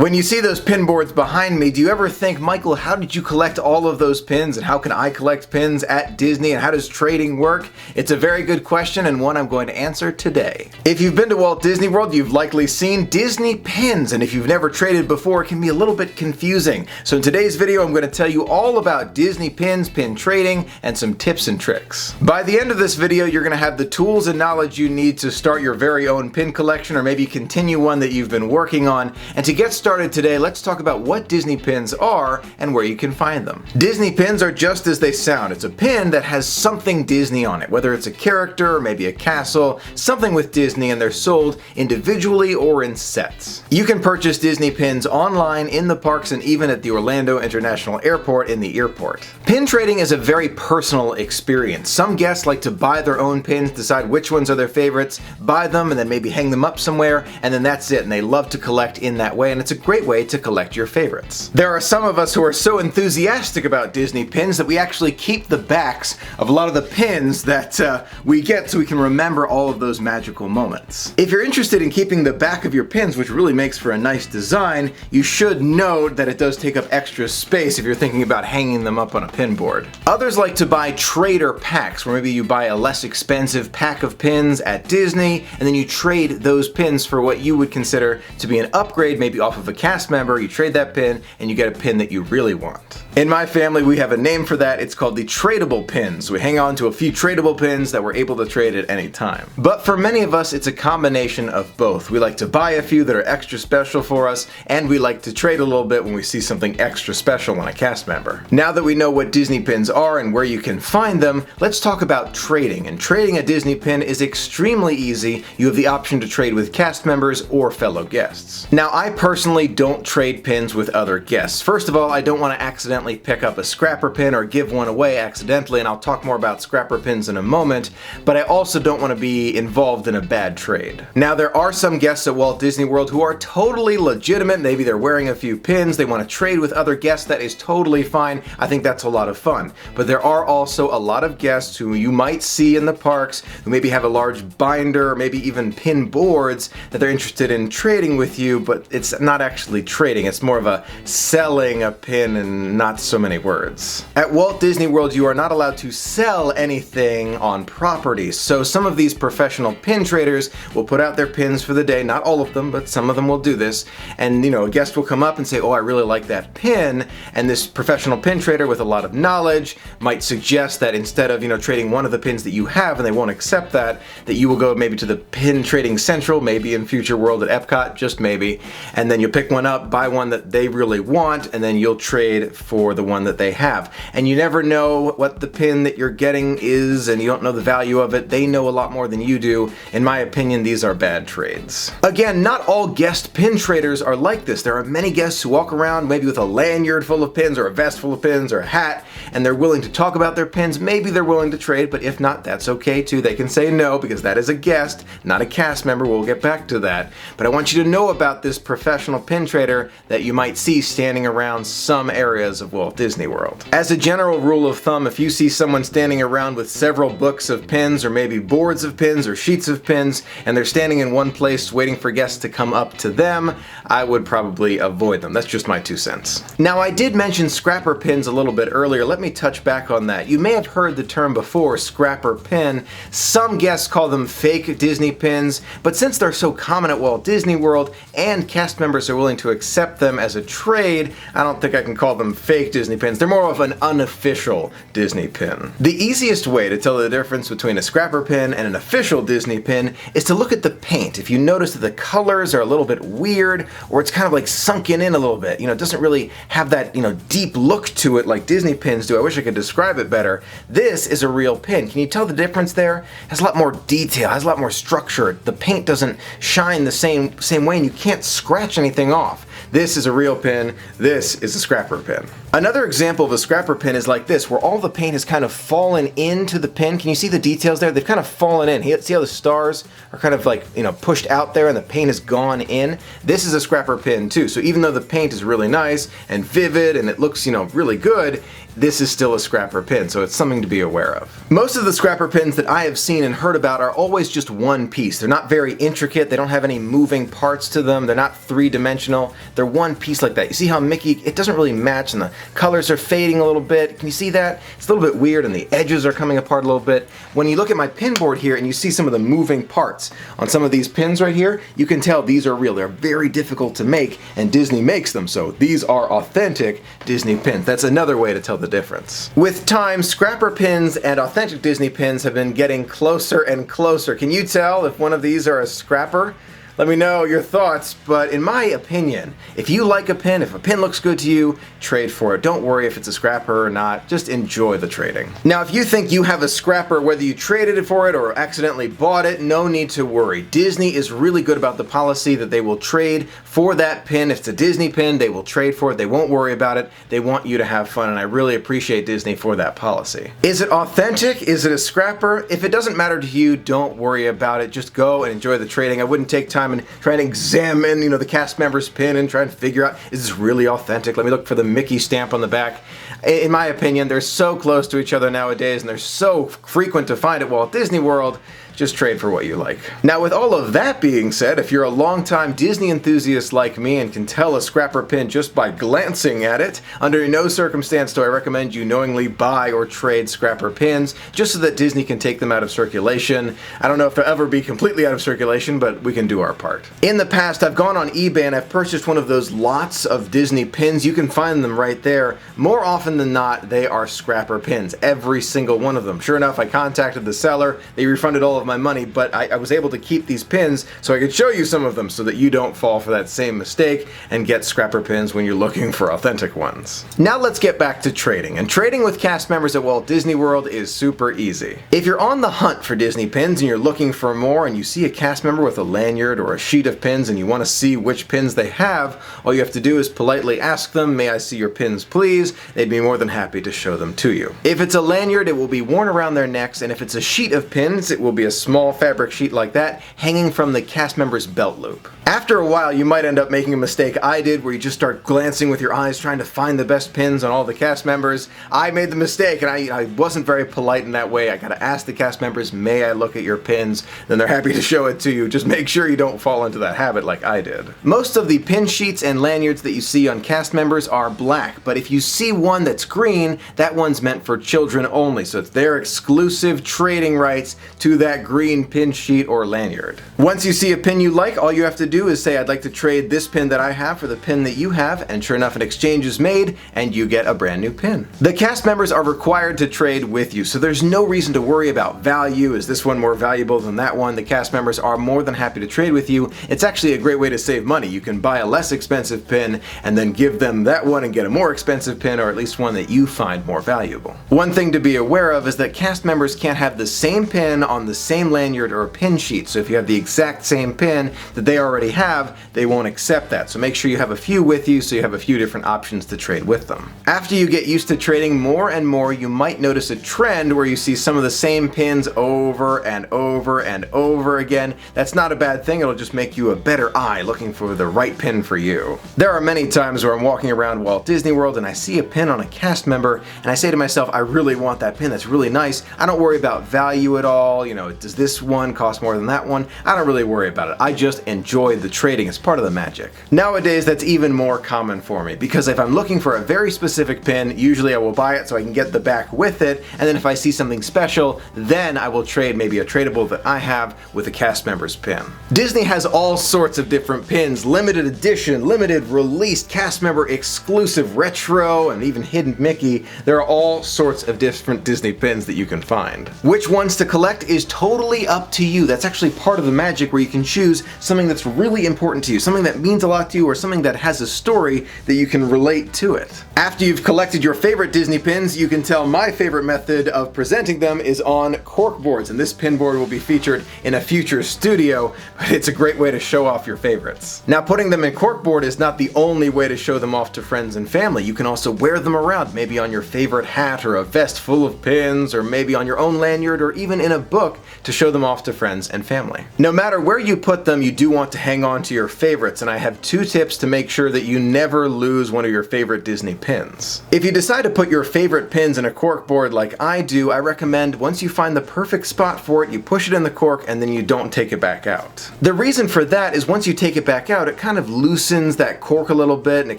When you see those pin boards behind me, do you ever think, Michael, how did you collect all of those pins, and how can I collect pins at Disney, and how does trading work? It's a very good question, and one I'm going to answer today. If you've been to Walt Disney World, you've likely seen Disney pins, and if you've never traded before, it can be a little bit confusing. So in today's video, I'm going to tell you all about Disney pins, pin trading, and some tips and tricks. By the end of this video, you're going to have the tools and knowledge you need to start your very own pin collection, or maybe continue one that you've been working on. And to get started today, let's talk about what Disney pins are and where you can find them. Disney pins are just as they sound. It's a pin that has something Disney on it, whether it's a character or maybe a castle, something with Disney, and they're sold individually or in sets. You can purchase Disney pins online, in the parks, and even at the Orlando International Airport in the airport. Pin trading is a very personal experience. Some guests like to buy their own pins, decide which ones are their favorites, buy them, and then maybe hang them up somewhere, and then that's it, and they love to collect in that way, and it's a great way to collect your favorites. There are some of us who are so enthusiastic about Disney pins that we actually keep the backs of a lot of the pins that we get so we can remember all of those magical moments. If you're interested in keeping the back of your pins, which really makes for a nice design, you should note that it does take up extra space if you're thinking about hanging them up on a pin board. Others like to buy trader packs, where maybe you buy a less expensive pack of pins at Disney, and then you trade those pins for what you would consider to be an upgrade, maybe off of a cast member. You trade that pin and you get a pin that you really want. In my family, we have a name for that. It's called the tradable pins. We hang on to a few tradable pins that we're able to trade at any time. But for many of us, it's a combination of both. We like to buy a few that are extra special for us, and we like to trade a little bit when we see something extra special on a cast member. Now that we know what Disney pins are and where you can find them, let's talk about trading. And trading a Disney pin is extremely easy. You have the option to trade with cast members or fellow guests. Now, I personally don't trade pins with other guests. First of all, I don't want to accidentally pick up a scrapper pin or give one away accidentally, and I'll talk more about scrapper pins in a moment, but I also don't want to be involved in a bad trade. Now, there are some guests at Walt Disney World who are totally legitimate. Maybe they're wearing a few pins, they want to trade with other guests. That is totally fine. I think that's a lot of fun. But there are also a lot of guests who you might see in the parks who maybe have a large binder, or maybe even pin boards that they're interested in trading with you, but it's not actually trading. It's more of a selling a pin and not so many words. At Walt Disney World, you are not allowed to sell anything on property. So some of these professional pin traders will put out their pins for the day, not all of them, but some of them will do this. And a guest will come up and say, oh, I really like that pin. And this professional pin trader with a lot of knowledge might suggest that instead of, trading one of the pins that you have, and they won't accept that you will go maybe to the pin trading central, maybe in Future World at Epcot, just maybe, and then you'll pick one up, buy one that they really want, and then you'll trade for the one that they have. And you never know what the pin that you're getting is, and you don't know the value of it. They know a lot more than you do. In my opinion, these are bad trades. Again, not all guest pin traders are like this. There are many guests who walk around maybe with a lanyard full of pins, or a vest full of pins, or a hat, and they're willing to talk about their pins. Maybe they're willing to trade, but if not, that's okay too. They can say no, because that is a guest, not a cast member. We'll get back to that. But I want you to know about this professional pin trader that you might see standing around some areas of Walt Disney World. As a general rule of thumb, if you see someone standing around with several books of pins, or maybe boards of pins, or sheets of pins, and they're standing in one place waiting for guests to come up to them, I would probably avoid them. That's just my 2 cents. Now, I did mention scrapper pins a little bit earlier. Let me touch back on that. You may have heard the term before, scrapper pin. Some guests call them fake Disney pins, but since they're so common at Walt Disney World and cast members are willing to accept them as a trade, I don't think I can call them fake Disney pins. They're more of an unofficial Disney pin. The easiest way to tell the difference between a scrapper pin and an official Disney pin is to look at the paint. If you notice that the colors are a little bit weird, or it's kind of like sunken in a little bit, it doesn't really have that, deep look to it like Disney pins do. I wish I could describe it better. This is a real pin. Can you tell the difference there? It has a lot more detail, has a lot more structure. The paint doesn't shine the same way, and you can't scratch anything off. This is a real pin, this is a scrapper pin. Another example of a scrapper pin is like this, where all the paint has kind of fallen into the pin. Can you see the details there? They've kind of fallen in. See how the stars are kind of like, pushed out there and the paint has gone in? This is a scrapper pin too. So even though the paint is really nice and vivid and it looks, really good, this is still a scrapper pin, so it's something to be aware of. Most of the scrapper pins that I have seen and heard about are always just one piece. They're not very intricate, they don't have any moving parts to them, they're not three-dimensional, they're one piece like that. You see how Mickey, it doesn't really match and the colors are fading a little bit. Can you see that? It's a little bit weird and the edges are coming apart a little bit. When you look at my pin board here and you see some of the moving parts on some of these pins right here, you can tell these are real. They're very difficult to make and Disney makes them, so these are authentic Disney pins. That's another way to tell the difference. With time, scrapper pins and authentic Disney pins have been getting closer and closer. Can you tell if one of these are a scrapper? Let me know your thoughts, but in my opinion, if you like a pin, if a pin looks good to you, trade for it. Don't worry if it's a scrapper or not, just enjoy the trading. Now, if you think you have a scrapper, whether you traded it for it or accidentally bought it, no need to worry. Disney is really good about the policy that they will trade for that pin. If it's a Disney pin, they will trade for it. They won't worry about it. They want you to have fun, and I really appreciate Disney for that policy. Is it authentic? Is it a scrapper? If it doesn't matter to you, don't worry about it. Just go and enjoy the trading. I wouldn't take time and try to examine, the cast member's pin and try and figure out, is this really authentic? Let me look for the Mickey stamp on the back. In my opinion, they're so close to each other nowadays and they're so frequent to find at Walt Disney World. Just trade for what you like. Now, with all of that being said, if you're a longtime Disney enthusiast like me and can tell a scrapper pin just by glancing at it, under no circumstance do I recommend you knowingly buy or trade scrapper pins, just so that Disney can take them out of circulation. I don't know if they'll ever be completely out of circulation, but we can do our part. In the past, I've gone on eBay and I've purchased one of those lots of Disney pins. You can find them right there. More often than not, they are scrapper pins. Every single one of them. Sure enough, I contacted the seller. They refunded all of my money, but I was able to keep these pins so I could show you some of them so that you don't fall for that same mistake and get scrapper pins when you're looking for authentic ones. Now let's get back to trading, and trading with cast members at Walt Disney World is super easy. If you're on the hunt for Disney pins and you're looking for more and you see a cast member with a lanyard or a sheet of pins and you want to see which pins they have, all you have to do is politely ask them, "May I see your pins please?" They'd be more than happy to show them to you. If it's a lanyard, it will be worn around their necks, and if it's a sheet of pins, it will be a small fabric sheet like that hanging from the cast member's belt loop. After a while, you might end up making a mistake I did where you just start glancing with your eyes trying to find the best pins on all the cast members. I made the mistake and I wasn't very polite in that way. I gotta ask the cast members, "May I look at your pins?" Then they're happy to show it to you. Just make sure you don't fall into that habit like I did. Most of the pin sheets and lanyards that you see on cast members are black, but if you see one that's green, that one's meant for children only, so it's their exclusive trading rights to that green pin sheet or lanyard. Once you see a pin you like, all you have to do is say, "I'd like to trade this pin that I have for the pin that you have," and sure enough, an exchange is made and you get a brand new pin. The cast members are required to trade with you, so there's no reason to worry about value. Is this one more valuable than that one? The cast members are more than happy to trade with you. It's actually a great way to save money. You can buy a less expensive pin and then give them that one and get a more expensive pin, or at least one that you find more valuable. One thing to be aware of is that cast members can't have the same pin on the same lanyard or pin sheet. So if you have the exact same pin that they already have, they won't accept that. So make sure you have a few with you so you have a few different options to trade with them. After you get used to trading more and more, you might notice a trend where you see some of the same pins over and over and over again. That's not a bad thing. It'll just make you a better eye looking for the right pin for you. There are many times where I'm walking around Walt Disney World and I see a pin on a cast member and I say to myself, "I really want that pin. That's really nice." I don't worry about value at all. Does this one cost more than that one? I don't really worry about it. I just enjoy the trading. It's part of the magic. Nowadays, that's even more common for me because if I'm looking for a very specific pin, usually I will buy it so I can get the back with it, and then if I see something special, then I will trade maybe a tradable that I have with a cast member's pin. Disney has all sorts of different pins, limited edition, limited release, cast member exclusive, retro, and even hidden Mickey. There are all sorts of different Disney pins that you can find. Which ones to collect is totally up to you. That's actually part of the magic, where you can choose something that's really important to you, something that means a lot to you, or something that has a story that you can relate to it. After you've collected your favorite Disney pins, you can tell my favorite method of presenting them is on cork boards, and this pin board will be featured in a future studio, but it's a great way to show off your favorites. Now, putting them in cork board is not the only way to show them off to friends and family. You can also wear them around, maybe on your favorite hat or a vest full of pins, or maybe on your own lanyard, or even in a book to show them off to friends and family. No matter where you put them, you do want to hang on to your favorites, and I have 2 tips to make sure that you never lose one of your favorite Disney pins. If you decide to put your favorite pins in a cork board like I do, I recommend once you find the perfect spot for it, you push it in the cork and then you don't take it back out. The reason for that is once you take it back out, it kind of loosens that cork a little bit and it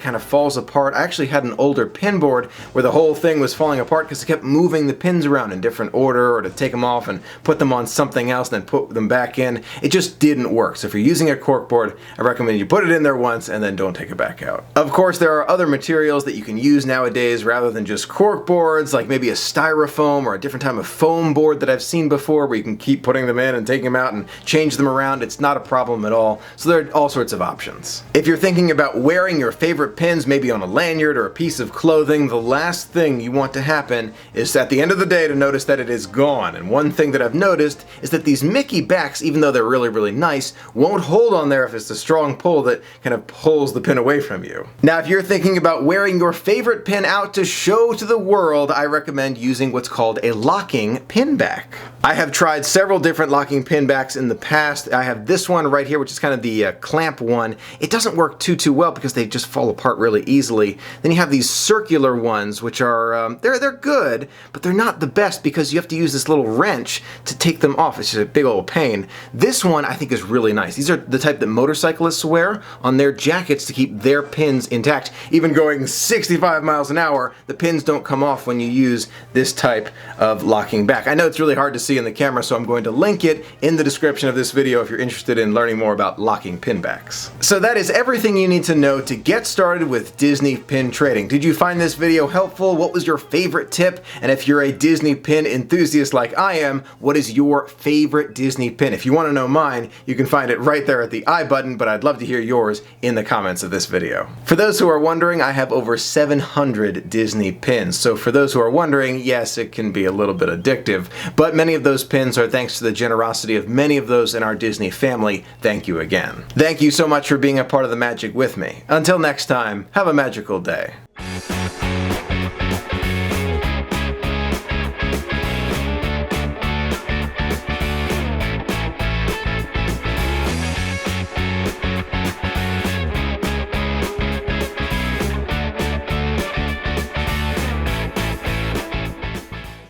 kind of falls apart. I actually had an older pin board where the whole thing was falling apart because it kept moving the pins around in different order, or to take them off and put them on something else and then put them back in. It just didn't work. So if you're using a cork board, I recommend you put it in there once and then don't take it back out. Of course, there are other materials that you can use nowadays rather than just cork boards, like maybe a styrofoam or a different type of foam board that I've seen before where you can keep putting them in and taking them out and change them around. It's not a problem at all. So there are all sorts of options. If you're thinking about wearing your favorite pins maybe on a lanyard or a piece of clothing, the last thing you want to happen is at the end of the day to notice that it is gone. And one thing that I've noticed is that these Mickey backs, even though they're really, really nice, won't hold on there if it's a strong pull that kind of pulls the pin away from you. Now, if you're thinking about wearing your favorite pin out to show to the world, I recommend using what's called a locking pin back. I have tried several different locking pin backs in the past. I have this one right here, which is kind of the clamp one. It doesn't work too well because they just fall apart really easily. Then you have these circular ones, which are, they're good, but they're not the best because you have to use this little wrench to take them off. It's just a big old pain. This one I think is really nice. These are the type that motorcyclists wear on their jackets to keep their pins intact. Even going 65 miles an hour, the pins don't come off when you use this type of locking back. I know it's really hard to see in the camera, so I'm going to link it in the description of this video if you're interested in learning more about locking pin backs. So that is everything you need to know to get started with Disney pin trading. Did you find this video helpful? What was your favorite tip? And if you're a Disney pin enthusiast like I am, what is your favorite Disney pin? If you want to know mine, you can find it right there at the I button, but I'd love to hear yours in the comments of this video. For those who are wondering, I have over 700 Disney pins. So for those who are wondering, yes, it can be a little bit addictive, but many of those pins are thanks to the generosity of many of those in our Disney family. Thank you again. Thank you so much for being a part of the magic with me. Until next time, have a magical day.